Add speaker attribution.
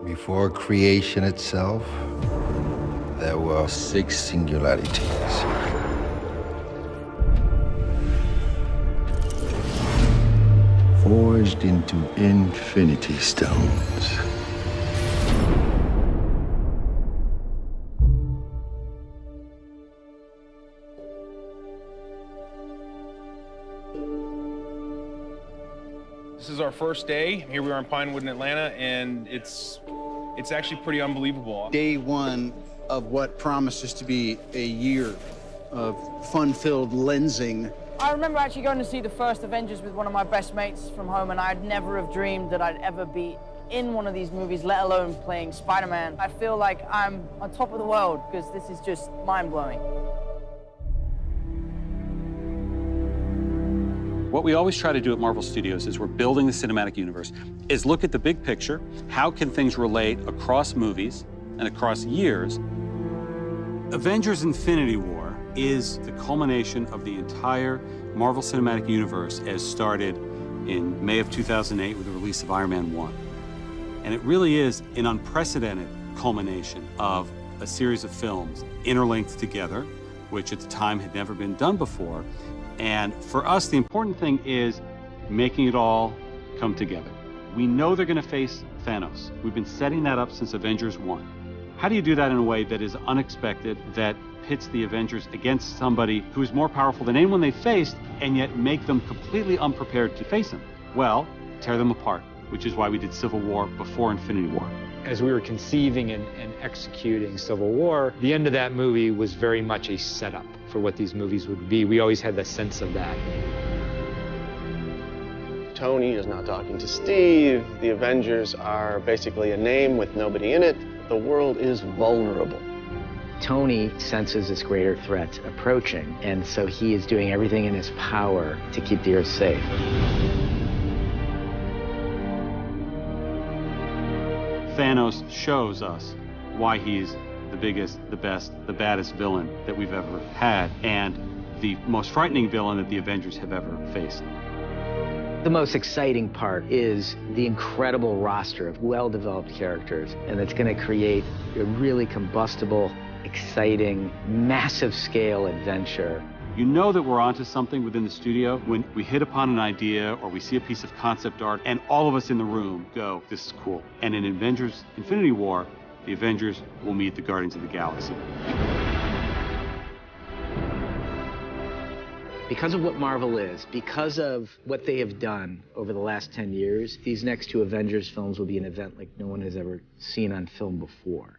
Speaker 1: Before creation itself, there were 6 singularities. Forged into infinity stones.
Speaker 2: This is our first day. Here we are in Pinewood in Atlanta, and it's actually pretty unbelievable.
Speaker 3: Day one of what promises to be a year of fun-filled lensing.
Speaker 4: I remember actually going to see the first Avengers with one of my best mates from home, and I'd never have dreamed that I'd ever be in one of these movies, let alone playing Spider-Man. I feel like I'm on top of the world because this is just mind-blowing.
Speaker 5: What we always try to do at Marvel Studios is we're building the cinematic universe, is look at the big picture. How can things relate across movies and across years? Avengers Infinity War is the culmination of the entire Marvel Cinematic Universe as started in May of 2008 with the release of Iron Man 1. And it really is an unprecedented culmination of a series of films interlinked together, which at the time had never been done before. And for us, the important thing is making it all come together. We know they're going to face Thanos. We've been setting that up since Avengers 1. How do you do that in a way that is unexpected, that pits the Avengers against somebody who is more powerful than anyone they faced, and yet make them completely unprepared to face him? Well, tear them apart, which is why we did Civil War before Infinity War.
Speaker 6: As we were conceiving and executing Civil War, the end of that movie was very much a setup for what these movies would be. We always had the sense of that.
Speaker 7: Tony is not talking to Steve. The Avengers are basically a name with nobody in it. The world is vulnerable.
Speaker 8: Tony senses this greater threat approaching, and so he is doing everything in his power to keep the Earth safe.
Speaker 5: Thanos shows us why he's the biggest, the best, the baddest villain that we've ever had, and the most frightening villain that the Avengers have ever faced.
Speaker 8: The most exciting part is the incredible roster of well-developed characters, and it's going to create a really combustible, exciting, massive-scale adventure.
Speaker 5: You know that we're onto something within the studio when we hit upon an idea or we see a piece of concept art and all of us in the room go, this is cool. And in Avengers Infinity War, the Avengers will meet the Guardians of the Galaxy.
Speaker 8: Because of what Marvel is, because of what they have done over the last 10 years, these next 2 Avengers films will be an event like no one has ever seen on film before.